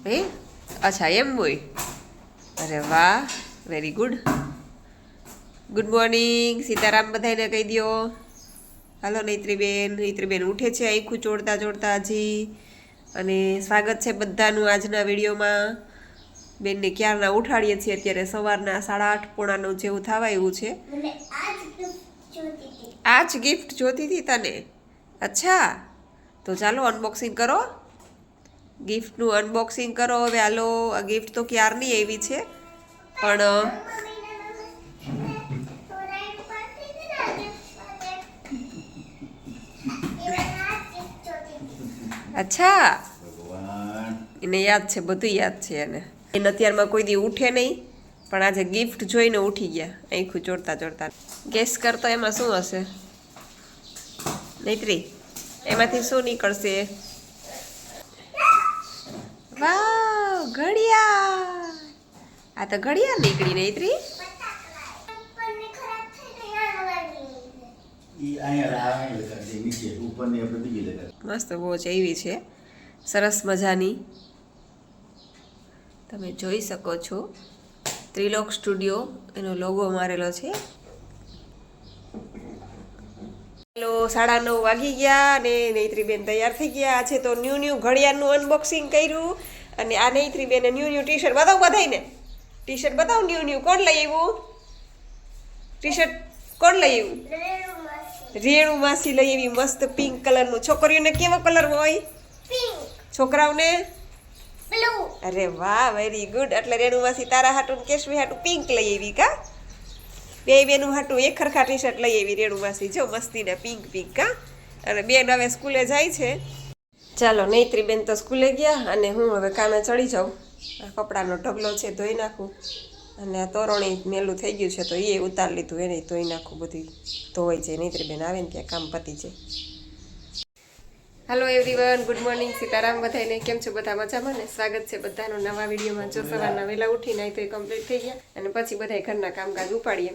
હે અચ્છા એમ હોય. અરે વાહ, very good. Good morning, Sitaram બધાને કહી દો. હાલો નૈત્રીબેન ઉઠે છે આખું ચોડતા ચોડતા હજી. અને સ્વાગત છે બધાનું આજના વિડીયોમાં. બેનને ક્યારના ઉઠાડીએ છીએ, અત્યારે સવારના 8:30 પોણા 9 જેવું થવા આવ્યું છે. આ જ ગિફ્ટ જોતી હતી તને? અચ્છા, તો ચાલો અનબોક્સિંગ કરો. ગિફ્ટનું અનબોક્સિંગ કરો હવે. હાલો, આ ગિફ્ટ તો ક્યારની આવી છે પણ અચ્છા એને યાદ છે, બધું યાદ છે એને. અત્યારમાં કોઈ દી ઉઠે નહીં, પણ આજે ગિફ્ટ જોઈને ઉઠી ગયા આખું ચોડતા ચોડતા. ગેસ કરતો એમાં શું હશે નૈત્રી? એમાંથી શું નીકળશે? વાવ, ઘડિયાળ! આ તો ઘડિયાળ નીકળી નૈત્રી. મસ્ત વોચ એવી છે, સરસ મજાની. તમે જોઈ શકો છો, ત્રિલોક સ્ટુડિયો એનો લોગો મારેલો છે. હેલો, 9:30 વાગી ગયા અને નૈત્રીબેન તૈયાર થઈ ગયા. આજે તો ન્યૂ ઘડિયાળનું અનબોક્સિંગ કર્યું. અને આ નૈત્રીબેને ન્યૂ ટી શર્ટ બતાવું બધાને. ટી શર્ટ બતાવું ન્યૂ કોણ લઈ આવ્યું? ટી શર્ટ કોણ લઈ આવ્યું? રેણુ માસી લઈ આવી, મસ્ત પિંક કલરનું. છોકરીઓને કેવો કલર હોય? છોકરાઓને બ્લુ. અરે વાહ, વેરી ગુડ. એટલે રેણુ માસી તારા હાટું કેશવી હાટું પિંક લઈ આવી કા? બે બેનું હાટું એક ખરખા ટી શર્ટ લઈ આવી રેણુ માસી. જો મસ્તીના પિંક કા. અને બેન હવે સ્કૂલે જાય છે. ચાલો, નૈત્રીબેન તો સ્કૂલે ગયા અને હું હવે કામે ચડી જાઉં. આ કપડાનો ઢગલો છે, ધોઈ નાખું. અને આ તોરણી મેલું થઈ ગયું છે તો એ ઉતારી લીધું, એને ધોઈ નાખું. બધું ધોવાઈ જાય, નૈત્રીબેન આવે ને ત્યાં કામ પતી જાય. Hello everyone, good morning, Sitaram બધાને. કેમ છો? બધા મજામાં ને? સ્વાગત છે બધાનું નવા વિડીયોમાં. જો સવારના વહેલા ઉઠીને અહીં તો કમ્પ્લીટ થઈ ગયા અને પછી બધા ઘરના કામકાજ ઉપાડીએ.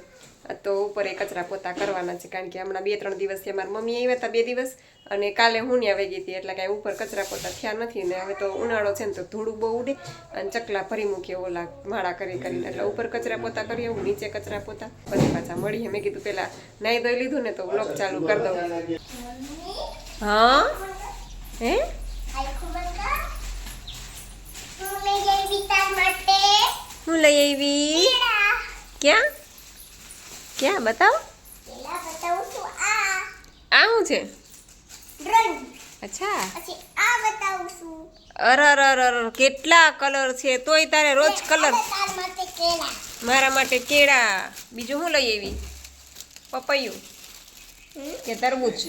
તો ઉપર એ કચરા પોતા કરવાના છે, કારણ કે હમણાં 2-3 દિવસથી અમારી મમ્મી આવ્યા હતા, 2 દિવસ. અને કાલે હું ત્યાં વહી ગઈ હતી, એટલે કાંઈ ઉપર કચરા પોતા થયા નથી. ને હવે તો ઉનાળો છે ને તો ધૂળું બહુ ઉડે અને ચકલા ભરી મૂકીએ ઓલા માળા કરીને. એટલે ઉપર કચરા પોતા કરીએ, હું નીચે કચરા પોતા, પછી પાછા મળીએ. મેં કીધું પેલા નાહી ધોઈ લીધું ને તો વ્લોગ ચાલુ કરી દઉં. હા હે હું લઈ આવી? ક્યાં ક્યાં બતાવો? આ શું છે? અચ્છા, અર કેટલા કલર છે, તોય તારે રોજ કલર. મારા માટે કેળા. બીજું શું લઈ આવી? પપૈયું કે તરબૂચ?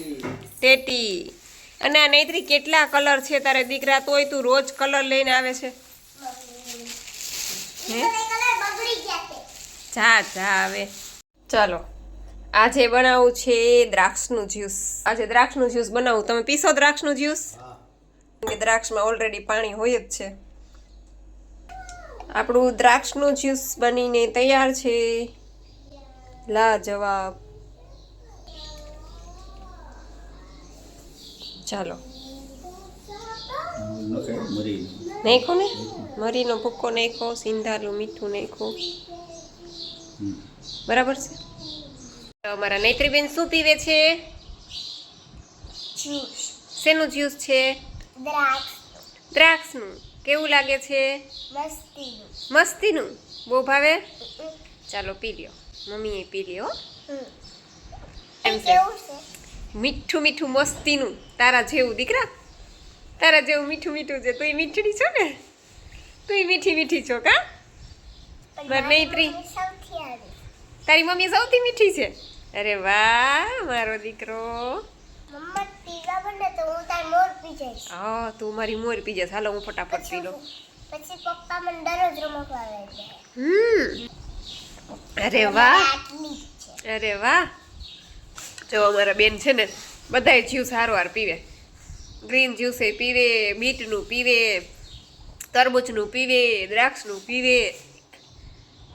ટેટી. અને આ નૈત્રી કેટલા કલર છે તારે દીકરા, તોય તું રોજ કલર લઈને આવે છે? જા આવે. ચાલો, આજે બનાવું છે દ્રાક્ષનું જ્યુસ. આજે દ્રાક્ષનું જ્યુસ બનાવું. તમે પીશો દ્રાક્ષનું જ્યુસ? દ્રાક્ષમાં ઓલરેડી પાણી હોય જ છે. આપણું દ્રાક્ષનું જ્યુસ બનીને તૈયાર છે. લાજવાબ. ચાલો, નાખો ને, મરીનો ભૂક્કો નાખો, સિંધાલું મીઠું નાખો. બરાબર છે. અમારા નૈત્રીબેન શું પીવે છે? શેનું જ્યુસ છે? દ્રાક્ષનું. કેવું લાગે છે? મસ્તીનું. બહુ ભાવે? ચાલો પી લ્યો, મમ્મીએ પી લ્યો. એમ છે મીઠું મીઠું મસ્તીનું. તારા જેવું દીકરા, તારા જેવું મીઠું મીઠું છે. તું મીઠડી છો ને, તું મીઠી મીઠી છો કા? નૈત્રી, તારી મમ્મી સૌથી મીઠી છે. અરે વાહ, મારો દીકરો. હા, તું મારી મોર પી જશે. હાલો હું ફટાફટ પી લઉં. પછી પપ્પા મને દરરોજ રમવા આવે છે. અરે વાહ, અરે વાહ. જો અમારા બેન છે ને બધાય જ્યુસ હારવાર પીવે. ગ્રીન જ્યુસ એ પીવે, બીટનું પીવે, તરબૂચનું પીવે, દ્રાક્ષનું પીવે.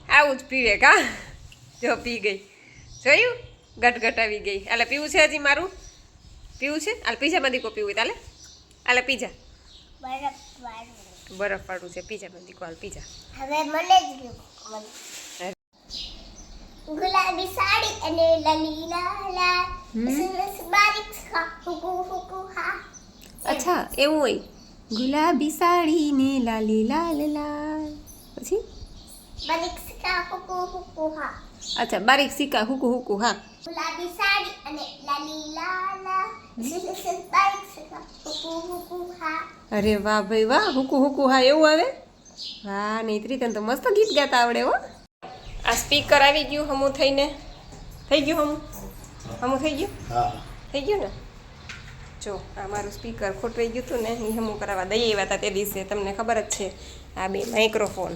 આવું જ પીવે કા? જો પી ગઈ, જોયું? ગટગટ આવી ગઈ. આલે પીવું છે હજી મારું? પીવું છે? હાલ પીઝામાં દીકો પીવું તાલે? આલે પીઝા. બરફવાળું છે પીઝા માં દીકવાલ પીઝા. હવે મને જ ગયું. ગુલાબી સાડી અને લલી લાલા સરસ બારીક ખા હુકુ હુકુ હા. અચ્છા એવું હોય ગુલાબી સાડી ને લાલી લાલ લાલ પછી બારીક ખા હુકુ હુકુ હા. અચ્છા બારીક સિક્કા હુકુ હુકુ હા. ગુલાબી સાડી અને લલી લાલા સરસ બારીક ખા હુકુ હુકુ હા. અરે વાહ ભાઈ વાહ હુકુ હુકુ હા એવું આવે. વાહ નૈત્રી તને તો મસ્ત ગીત ગાતા આવડે હો. આ સ્પીકર આવી ગયું હમું થઈને થઈ ગયું હમું થઈ ગયું હા થઈ ગયું ને. જો આ મારું સ્પીકર ખોટવાઈ ગયું હતું ને એ હમું કરાવવા દઈ આવ્યા હતા તે દિવસે તમને ખબર જ છે. આ બે માઇક્રોફોન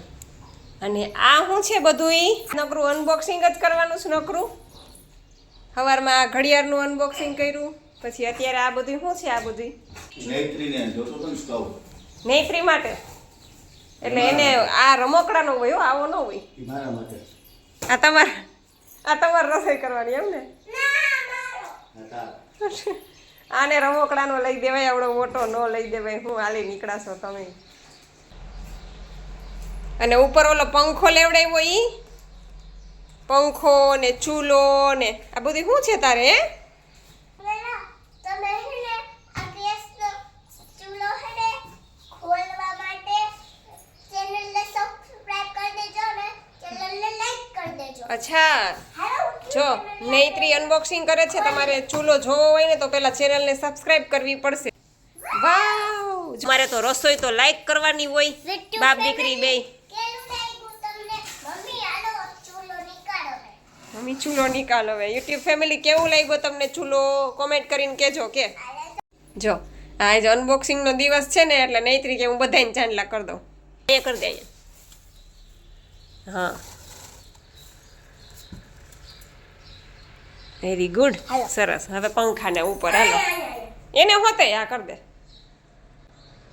અને આ શું છે બધું નકરું અનબોક્સિંગ જ કરવાનું છે નકરું. સવારમાં આ ઘડિયાળનું અનબોક્સિંગ કર્યું પછી અત્યારે આ બધું શું છે આ બધું નૈત્રીને જોતો તો ને સ્ટવ નૈત્રી માટે એટલે એને આ રમકડાનો હોય હો, આવો ન હોય. ઈ મારા માટે આ તમારે રસોઈ કરવાની એમ ને. હતા આને રમકડાનો લઈ દેવાય આવડો મોટો ન લઈ દેવાય હું હાલી નીકળાશો તમે. અને ઉપર ઓલો પંખો લેવડાવ્યો ઈ પંખો ને ચૂલો ને આ બધું શું છે તારે હે. તમે હેને આ ગેસનો ચૂલો હેને ખોલવા માટે ચેનલને સબસ્ક્રાઇબ કરી દેજો ને ચેનલને લાઈક કરી દેજો. અચ્છા જો નૈત્રી અનબોક્સિંગ કરે છે તમારે ચૂલો જોવો હોય ને તો પેલા ચેનલને સબસ્ક્રાઇબ કરવી પડશે. વાવ મારે તો રસોઈ તો લાઈક કરવાની હોય બાપ દીકરી બેય. કેવું લાગ્યું તમને? મમ્મી આલો ચૂલો નીકાળો હે. મમ્મી ચૂલો નિકાલો હવે. યુટ્યુબ ફેમિલી કેવું લાગ્યો તમને ચૂલો કોમેન્ટ કરીને કહેજો કે. જો આજ અનબોક્સિંગનો દિવસ છે ને એટલે નૈત્રી કે હું બધાને ચાંદલા કરી દઉં એ કરી દે અહીંયા. હા વેરી ગુડ સરસ. હવે પંખાને ઉપર હાલો એને હોતે આ કરી દે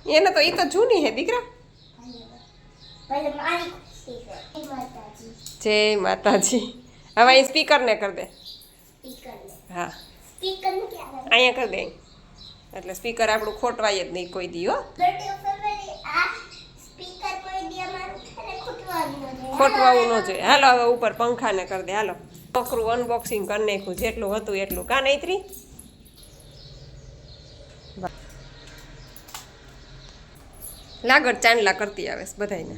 એને તો એ તો જૂની હે દીકરા. ભલે મારી ખુશી છે. જય માતાજી. જય માતાજી. હવે અહીં સ્પીકરને કરી દે. સ્પીકરને હા સ્પીકરને ક્યાં અહીંયા કરી દે એટલે સ્પીકર આપણું ખોટવાય જ નહીં કોઈ દી હો. યુટ્યુબ ફેમિલી આ સ્પીકર કોઈ દી અમારું ખાને ખૂટવાનું નથી. ખોટવાવું ન જોઈએ. હાલો હવે ઉપર પંખાને કરી દે હાલો. નોકરું અનબોક્સિંગ કરી નાખ્યું જેટલું હતું એટલું કા નૈત્રી. લાગડ ચાંદલા કરતી આવે છે બધાયને.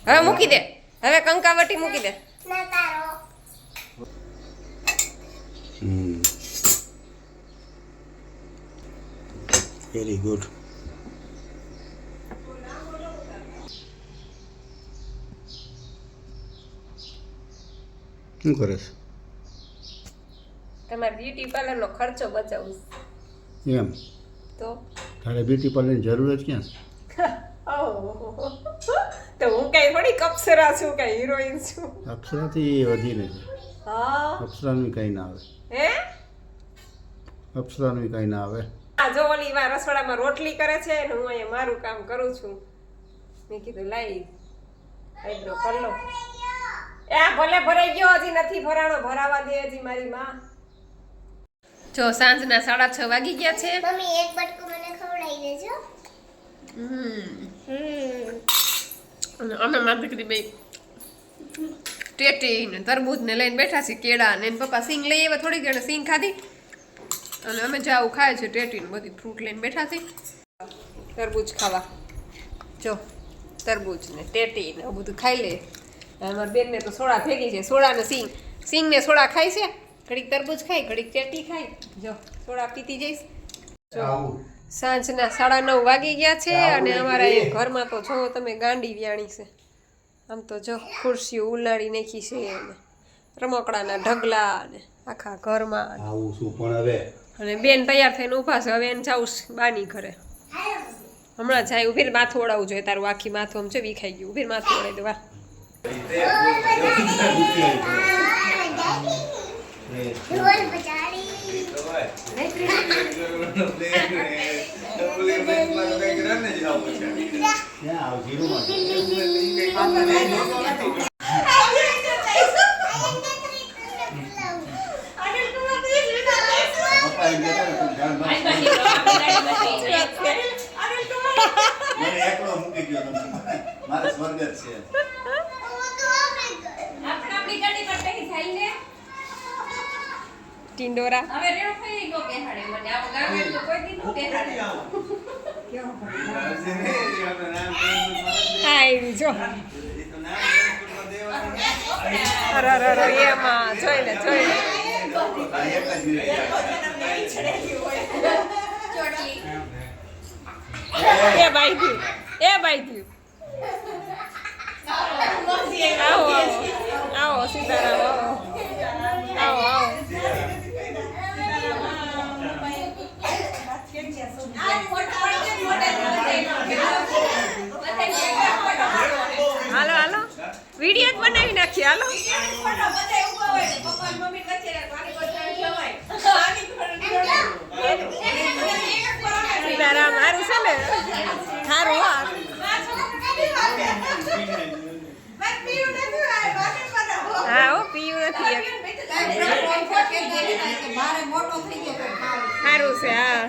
હવે મૂકી દે હવે કંકાવટી મૂકી દે. ના તારો વેરી ગુડ. શું કરે છે તમારે બ્યુટી પાર્લરનો ખર્ચો બચાવું એમ? તો તારે બ્યુટી પાર્લરની જરૂર જ ક્યાં? તો હું કઈ થોડી અપ્સરા છું કઈ હિરોઈન છું. અપ્સરાથી વધીને છે. હા અપ્સરાનું કંઈ ના આવે. હે અપ્સરાનું કંઈ ના આવે. આ જો ઓલી વાર રસોડામાં રોટલી કરે છે ને હું અહીંયા મારું કામ કરું છું. મેં કીધું લાઈ આઈબ્રો કરી લો. એ આ ભલે ભરાઈ ગયો હજી નથી ભરાણો ભરાવા દે હજી મારી માં. જો સાંજના 6:30 વાગી ગયા છે. મમ્મી એક બટકું મને ખવડાવી દેજો. અને અમે મારી દીકરી બે ટેટી ને તરબૂચ ને લઈને બેઠા છીએ કેળા ને એના પપ્પા સિંગ લઈ આવ્યા થોડીક એને સિંગ ખાધી અને અમે જાવું ખાય છે ટેટી ને બધી ફ્રૂટ લઈને બેઠા છીએ તરબૂચ ખાવા. જો તરબૂચ ને ટેટી ને બધું ખાઈ લે. અમારી બેનને તો સોડા ભેગી છે સોડા ને સિંગ ને સોડા ખાય છે ઘડીક તરબૂચ ખાય ઘડીક ટેટી ખાય. જો સોડા પીતી જઈશ. જો સાંજના 9:30 વાગી ગયા છે અને અમારા એ ઘરમાં તો જો તમે ગાંડી વ્યાણી છે. આમ તો જો ખુરશીઓ ઉલાડી નાખી છે અને રમકડાના ઢગલા અને આખા ઘરમાં આવું શું પણ હવે અને બેન તૈયાર થઈને ઊભા છે. હવે એને જાઉં બાની ઘરે હમણાં જાય. ઉભી માથું ઓળાવવું જોઈએ તારું આખી માથું આમ છે વિખાઈ ગયું. ઉભી માથું ઓળાવી દો વા. ઢોલ બજાડી ક્યાં આવ જીરુમાં પપ્પા એમ કહેતા ને તું ધ્યાન રાખજો. મને એકલો મૂકી ગયો તમને. મારે સ્વર્ગ જ છે. આપણી ગાડી પર બેસી જાય ને ટિંડોરા હવે રેડો થઈ નો બેહાડે મને આ ગામે તો કોઈ દી નો બેહાડે હાય જો અરે અરે અરે એમાં જોઈ લે આ એક જ મિનિટ. ચોટી એ બાઈ થયું આવો આવો સીતારામ આવો આવો હાલો હાલો વિડીયો જ બનાવી નાખીએ હાલો સીતારામ હારું છે ને હારું હા હા હો પીયું નથી એક. સારું છે હા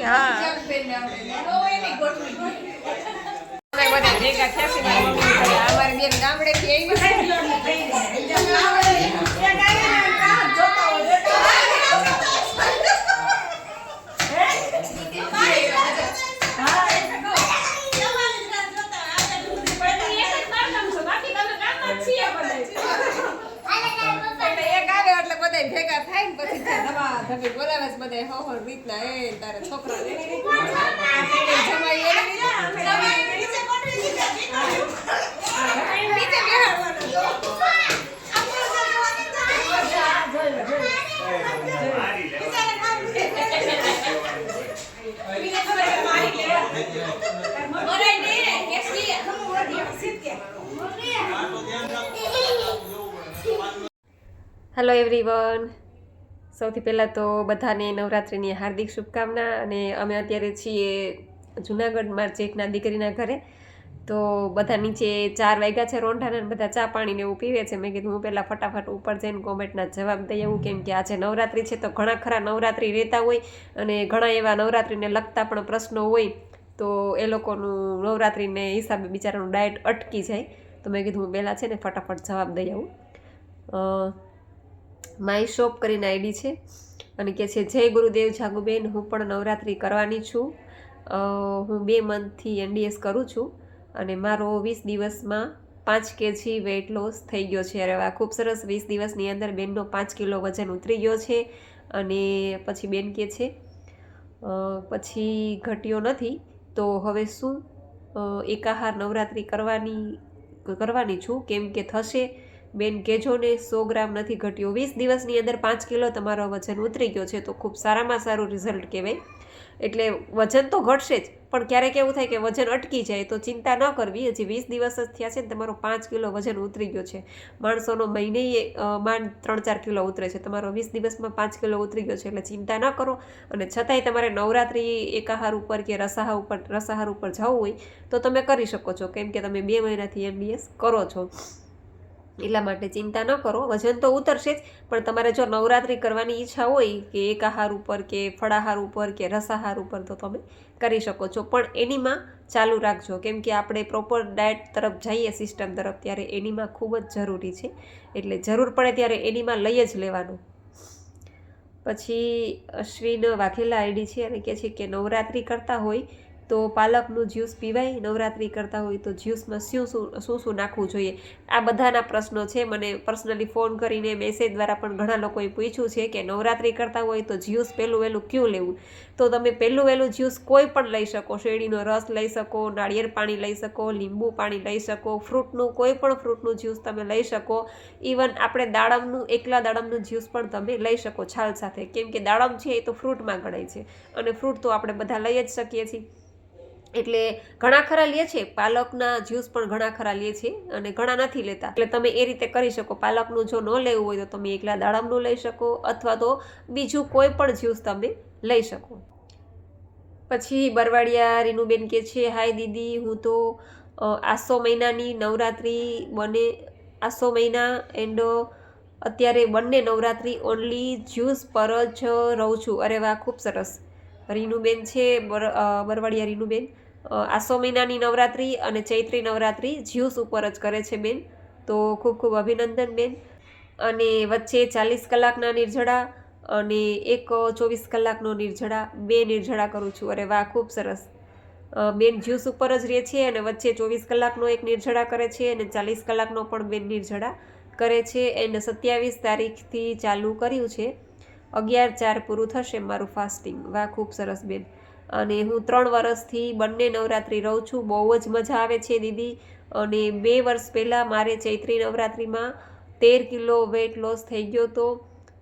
હા અમે બધા ભેગા થયા છીએ મારી મમ્મી ઘરે. અમારી બેન ગામડેથી ભેગા થાય ને પછી ધબા ધબી બોલાવે છે બધા હો હો રીતના એ તારા છોકરા ને જમાઈ એને નીચે હેલો એવરીવન, સૌથી પહેલાં તો બધાને નવરાત્રિની હાર્દિક શુભકામના. અને અમે અત્યારે છીએ જુનાગઢમાં જેઠના દીકરીના ઘરે. તો બધા નીચે 4 વાગ્યા છે રોંઢાના, બધા ચા પાણીને એવું પીવે છે. મેં કીધું હું પહેલાં ફટાફટ ઉપર જઈને કોમેન્ટના જવાબ દઈ આવું, કેમ કે આજે નવરાત્રિ છે તો ઘણા ખરા નવરાત્રિ રહેતા હોય અને ઘણા એવા નવરાત્રિને લગતા પણ પ્રશ્નો હોય, તો એ લોકોનું નવરાત્રિને હિસાબે બિચારાનું ડાયટ અટકી જાય. તો મેં કીધું હું પહેલાં છે ને ફટાફટ જવાબ દઈ આવું. માય શોપ કરીને આઈડી છે અને કહે છે જય ગુરુદેવ જાગુબેન, હું પણ નવરાત્રિ કરવાની છું. હું 2 મંથથી NDS કરું છું અને મારો 20 દિવસમાં 5 kg વેઇટ લોસ થઈ ગયો છે. અરે વાહ, ખૂબ સરસ. 20 દિવસની અંદર બેનનો 5 કિલો વજન ઉતરી ગયો છે. અને પછી બેન કહે છે પછી ઘટ્યો નથી, તો હવે શું એકાહાર નવરાત્રિ કરવાની છું, કેમ કે થશે? બેન કહેજો ને, 100 ગ્રામ નથી ઘટ્યો. 20 દિવસની અંદર 5 કિલો તમારો વજન ઉતરી ગયો છે, તો ખૂબ સારામાં સારું રિઝલ્ટ કહેવાય. એટલે વજન તો ઘટશે જ, પણ ક્યારેક એવું થાય કે વજન અટકી જાય તો ચિંતા ન કરવી. હજી 20 દિવસ જ થયા છે ને તમારો 5 કિલો વજન ઉતરી ગયો છે. માણસોનો મહિને માંડ 3-4 કિલો ઉતરે છે, તમારો 20 દિવસમાં 5 કિલો ઉતરી ગયો છે, એટલે ચિંતા ન કરો. અને છતાંય તમારે નવરાત્રિ એકાહાર ઉપર કે રસાહાર ઉપર જવું હોય તો તમે કરી શકો છો, કેમ કે તમે 2 મહિનાથી MDS કરો છો. એટલા માટે ચિંતા ન કરો, વજન તો ઉતરશે જ. પણ તમારે જો નવરાત્રિ કરવાની ઈચ્છા હોય કે એકાહાર ઉપર કે ફળાહાર ઉપર કે રસાહાર ઉપર, તો તમે કરી શકો છો. પણ એનીમાં ચાલુ રાખજો, કેમ કે આપણે પ્રોપર ડાયટ તરફ જઈએ, સિસ્ટમ તરફ, ત્યારે એનીમાં ખૂબ જ જરૂરી છે. એટલે જરૂર પડે ત્યારે એનીમાં લઈ જ લેવાનું. પછી અશ્વિન વાઘેલા આઈડી છે અને કહે છે કે નવરાત્રિ કરતા હોય તો પાલકનું જ્યુસ પીવાય, નવરાત્રિ કરતા હોય તો જ્યુસમાં શું નાખવું જોઈએ? આ બધાના પ્રશ્નો છે. મને પર્સનલી ફોન કરીને મેસેજ દ્વારા પણ ઘણા લોકોએ પૂછ્યું છે કે નવરાત્રિ કરતા હોય તો જ્યુસ પહેલું વહેલું ક્યું લેવું? તો તમે પહેલું વહેલું જ્યુસ કોઈ પણ લઈ શકો. શેરડીનો રસ લઈ શકો, નાળિયેર પાણી લઈ શકો, લીંબુ પાણી લઈ શકો, કોઈ પણ ફ્રૂટનું જ્યુસ તમે લઈ શકો. ઇવન આપણે એકલા દાડમનું જ્યુસ પણ તમે લઈ શકો છાલ સાથે, કેમ કે દાડમ છે એ તો ફ્રૂટમાં ગણાય છે અને ફ્રૂટ તો આપણે બધા લઈ જ શકીએ છીએ. એટલે ઘણા ખરા લે છે, પાલકના જ્યુસ પણ ઘણા ખરા લે છે અને ઘણા નથી લેતા. એટલે તમે એ રીતે કરી શકો. પાલકનું જો ન લેવું હોય તો તમે એકલા દાડમનું લઈ શકો, અથવા તો બીજું કોઈ પણ જ્યુસ તમે લઈ શકો. પછી બરવાડિયા રીનુબેન કહે છે, હાય દીદી, હું તો આસો મહિનાની નવરાત્રિ આસો મહિના એન્ડ અત્યારે બંને નવરાત્રિ ઓનલી જ્યુસ પર જ રહું છું. અરે વાહ, ખૂબ સરસ. રીનુબેન છે, બરવાડિયા રીનુબેન, આસો મહિનાની નવરાત્રિ અને ચૈત્રી નવરાત્રિ જ્યુસ ઉપર જ કરે છે બેન, તો ખૂબ ખૂબ અભિનંદન બેન. અને વચ્ચે 40 કલાકના નિર્જળા અને એક 24 કલાકનો નિર્જળા, 2 નિર્જળા કરું છું. અરે વાહ, ખૂબ સરસ. બેન જ્યુસ ઉપર જ રહે છે અને વચ્ચે 24 કલાકનો એક નિર્જળા કરે છે અને 40 કલાકનો પણ બેન નિર્જળા કરે છે. એન્ડ 27 તારીખથી ચાલુ કર્યું છે, 11/4 પૂરું થશે મારું ફાસ્ટિંગ. વાહ, ખૂબ સરસ બેન. અને હું 3 વર્ષથી બંને નવરાત્રિ રહું છું, બહુ જ મજા આવે છે દીદી. અને 2 વર્ષ પહેલાં મારે ચૈત્રી નવરાત્રિમાં 13 કિલો વેઇટ લોસ થઈ ગયો હતો.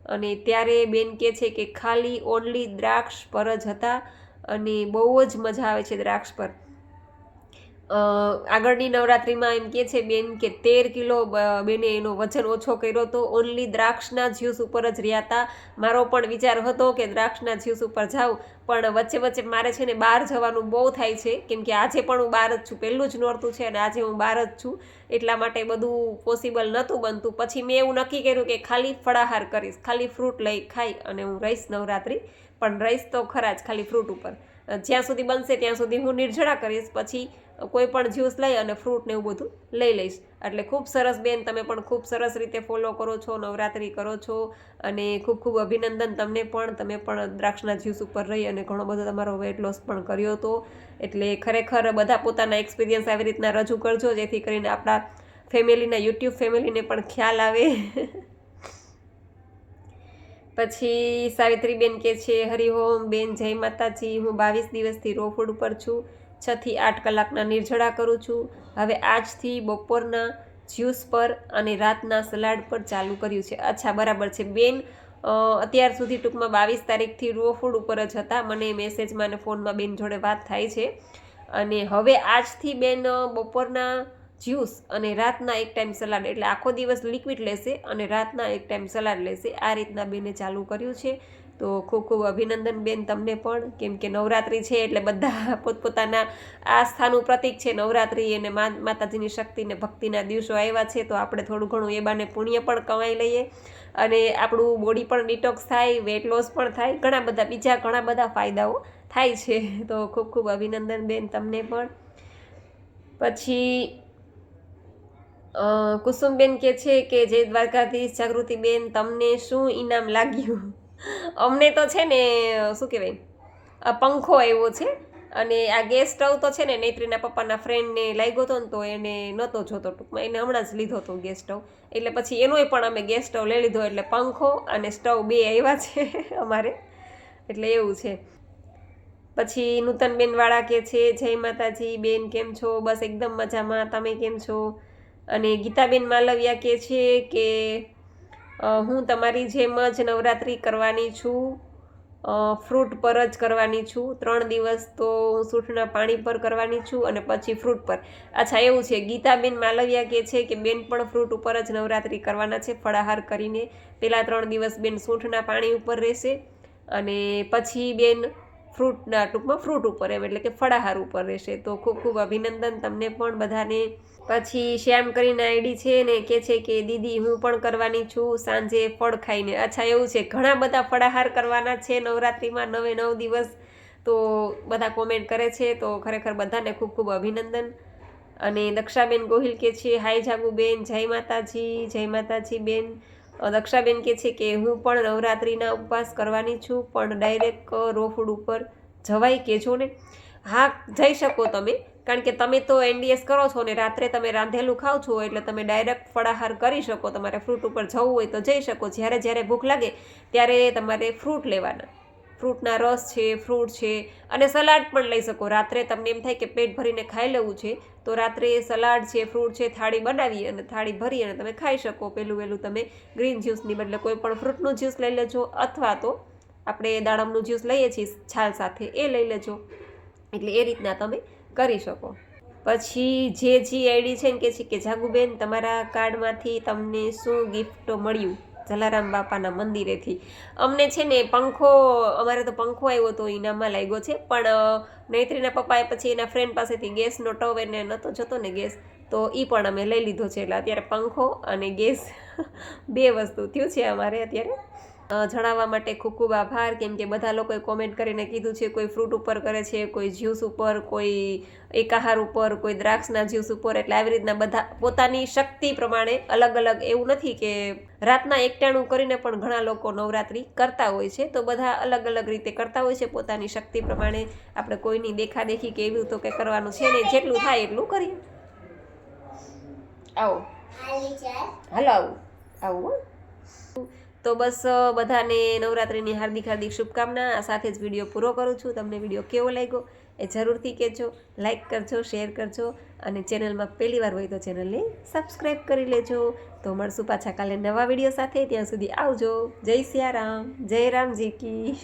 અને ત્યારે બેન કહે છે કે ખાલી ઓનલી દ્રાક્ષ પર જ હતા અને બહુ જ મજા આવે છે દ્રાક્ષ પર. આગળની નવરાત્રિમાં એમ કહે છે બેન કે 13 કિલો બેને એનો વજન ઓછો કર્યો હતો, ઓનલી દ્રાક્ષના જ્યુસ ઉપર જ રહ્યા હતા. મારો પણ વિચાર હતો કે દ્રાક્ષના જ્યુસ ઉપર જાઉં, પણ વચ્ચે વચ્ચે મારે છે ને બહાર જવાનું બહુ થાય છે, કેમ કે આજે પણ હું બહાર જ છું, પહેલું જ નોરતું છે અને આજે હું બહાર જ છું, એટલા માટે બધું પોસિબલ નહોતું બનતું. પછી મેં એવું નક્કી કર્યું કે ખાલી ફળાહાર કરીશ, ખાલી ફ્રૂટ લઈ ખાઈ અને હું રહીશ નવરાત્રિ, પણ રહીશ તો ખરા જ ખાલી ફ્રૂટ ઉપર. જ્યાં સુધી બનશે ત્યાં સુધી હું નિર્જળા કરીશ, પછી કોઈ પણ જ્યુસ લઈ અને ફ્રૂટ ને એવું બધું લઈ લઈશ. એટલે ખૂબ સરસ બેન, તમે પણ ખૂબ સરસ રીતે ફોલો કરો છો, નવરાત્રિ કરો છો અને ખૂબ ખૂબ અભિનંદન તમને પણ. તમે પણ દ્રાક્ષના જ્યુસ ઉપર રહી અને ઘણો બધો તમારો વેઇટ લોસ પણ કર્યો હતો. એટલે ખરેખર બધા પોતાના એક્સપિરિયન્સ આવી રીતના રજૂ કરજો, જેથી કરીને આપણા ફેમિલીના યુટ્યુબ ફેમિલીને પણ ખ્યાલ આવે. પછી સાવિત્રીબેન કહે છે હરિઓમ બેન, જય માતાજી. હું 22 દિવસથી રો ફૂડ ઉપર છું, 6 થી 8 કલાકના નિર્જળા કરું છું. હવે આજથી બપોરના જ્યુસ પર અને રાતના સલાડ પર ચાલુ કર્યું છે. અચ્છા, બરાબર છે બેન. અત્યાર સુધી ટૂંકમાં 22 તારીખથી રો ફૂડ ઉપર જ હતા. મને મેસેજમાં અને ફોનમાં બેન જોડે વાત થાય છે. અને હવે આજથી બેન બપોરના જ્યુસ અને રાતના એક ટાઈમ સલાડ, એટલે આખો દિવસ લિક્વિડ લેશે અને રાતના એક ટાઈમ સલાડ લેશે. આ રીતના બેને ચાલુ કર્યું છે. તો ખૂબ ખૂબ અભિનંદન બેન તમને પણ, કેમ કે નવરાત્રિ છે એટલે બધા પોતપોતાના આસ્થાનું પ્રતીક છે નવરાત્રિ, અને માતાજીની શક્તિ ને ભક્તિના દિવસો આવ્યા છે, તો આપણે થોડું ઘણું એ બાને પુણ્ય પણ કમાઈ લઈએ અને આપણું બોડી પણ ડિટોક્સ થાય, વેટ લોસ પણ થાય, ઘણા બધા બીજા ઘણા બધા ફાયદાઓ થાય છે. તો ખૂબ ખૂબ અભિનંદન બેન તમને પણ. પછી કુસુમબેન કહે છે કે જય દ્વારકાધીશ. જાગૃતિબેન, તમને શું ઇનામ લાગ્યું? અમને તો છે ને શું કહેવાય, પંખો આવ્યો છે. અને આ ગેસ સ્ટવ તો છે ને નૈત્રીના પપ્પાના ફ્રેન્ડને લાગ્યો હતો ને, તો એને નહોતો જોતો, ટૂંકમાં એને હમણાં જ લીધો હતો ગેસ સ્ટવ, એટલે પછી એનોય પણ અમે ગેસ સ્ટવ લઈ લીધો. એટલે પંખો અને સ્ટવ 2 આવ્યા છે અમારે, એટલે એવું છે. પછી નૂતનબેન વાળા કહે છે જય માતાજી બેન, કેમ છો? બસ એકદમ મજામાં, તમે કેમ છો? અને ગીતાબેન માલવિયા કહે છે કે હું તમારી જેમ જ નવરાત્રિ કરવાની છું, ફ્રૂટ પર જ કરવાની છું. 3 દિવસ તો હું સૂંઠના પાણી પર કરવાની છું અને પછી ફ્રૂટ પર. અચ્છા, એવું છે. ગીતાબેન માલવિયા કહે છે કે બેન પણ ફ્રૂટ ઉપર જ નવરાત્રિ કરવાના છે, ફળાહાર કરીને. પહેલાં 3 દિવસ બેન સૂંઠના પાણી ઉપર રહેશે અને પછી બેન ફ્રૂટના, ટૂંકમાં ફ્રૂટ ઉપર એમ, એટલે કે ફળાહાર ઉપર રહેશે. તો ખૂબ ખૂબ અભિનંદન તમને પણ બધાને. પછી શ્યામ કરીને આઈડી છે ને કહે છે કે દીદી હું પણ કરવાની છું સાંજે ફળ ખાઈને. અચ્છા, એવું છે. ઘણા બધા ફળાહાર કરવાના છે નવરાત્રિમાં 9 દિવસ, તો બધા કોમેન્ટ કરે છે, તો ખરેખર બધાને ખૂબ ખૂબ અભિનંદન. અને દક્ષાબેન ગોહિલ કહે છે હાય જાગુબેન, જય માતાજી. જય માતાજી બેન. દક્ષાબેન કહે છે કે હું પણ નવરાત્રિના ઉપવાસ કરવાની છું, પણ ડાયરેક્ટ રો ફૂડ ઉપર જવાય કહેજો ને. હા, જઈ શકો તમે, કારણ કે તમે તો NDS કરો છો ને રાત્રે તમે રાંધેલું ખાઓ છો, એટલે તમે ડાયરેક્ટ ફળાહાર કરી શકો. તમારે ફ્રૂટ ઉપર જવું હોય તો જઈ શકો. જ્યારે જ્યારે ભૂખ લાગે ત્યારે તમારે ફ્રૂટ લેવાના, ફ્રૂટના રસ છે, ફ્રૂટ છે, અને સલાડ પણ લઈ શકો. રાત્રે તમને એમ થાય કે પેટ ભરીને ખાઈ લેવું છે, તો રાત્રે સલાડ છે, ફ્રૂટ છે, થાળી બનાવી અને થાળી ભરી અને તમે ખાઈ શકો. પહેલું તમે ગ્રીન જ્યુસની બદલે કોઈ પણ ફ્રૂટનું જ્યુસ લઈ લેજો, અથવા તો આપણે દાડમનું જ્યુસ લઈએ છીએ છાલ સાથે, એ લઈ લેજો. એટલે એ રીતના તમે કરી શકો. પછી જે આઈડી છે ને કહે છે કે જાગુબેન તમારા કાર્ડમાંથી તમને શું ગિફ્ટ મળ્યું? જલારામ બાપાના મંદિરેથી અમને છે ને પંખો, અમારે તો પંખો આવ્યો તો ઇનામમાં લાગ્યો છે, પણ નૈત્રીના પપ્પાએ પછી એના ફ્રેન્ડ પાસેથી ગેસનો ટવ એને નહોતો જતો ને ગેસ, તો એ પણ અમે લઈ લીધો છે. એટલે અત્યારે પંખો અને ગેસ 2 વસ્તુ થયું છે અમારે અત્યારે. જણાવવા માટે ખૂબ ખૂબ આભાર. કેમ કે બધા લોકોએ કોમેન્ટ કરીને કીધું છે, કોઈ ફ્રૂટ ઉપર કરે છે, કોઈ જ્યુસ ઉપર, કોઈ એકાહાર ઉપર, કોઈ દ્રાક્ષના જ્યુસ ઉપર. એટલે આવી રીતના બધા પોતાની શક્તિ પ્રમાણે અલગ અલગ, એવું નથી કે રાતના એકટાણું કરીને પણ ઘણા લોકો નવરાત્રિ કરતા હોય છે. તો બધા અલગ અલગ રીતે કરતા હોય છે પોતાની શક્તિ પ્રમાણે. આપણે કોઈની દેખાદેખી કે એવું તો કંઈ કરવાનું છે નહીં, જેટલું થાય એટલું કરીએ. આવો આલી ચાલ. હાલો આવું આવું હો. તો બસ બધાને નવરાત્રિની હાર્દિક હાર્દિક શુભકામના. આ સાથે જ વિડીયો પૂરો કરું છું. તમને વિડીયો કેવો લાગ્યો એ જરૂરથી કહેજો. લાઈક કરજો, શેર કરજો, અને ચેનલમાં પહેલી વાર હોય તો ચેનલને સબસ્ક્રાઈબ કરી લેજો. તો મળશું પાછા કાલે નવા વિડીયો સાથે. ત્યાં સુધી આવજો. જય સિયારામ, જય રામજી કી.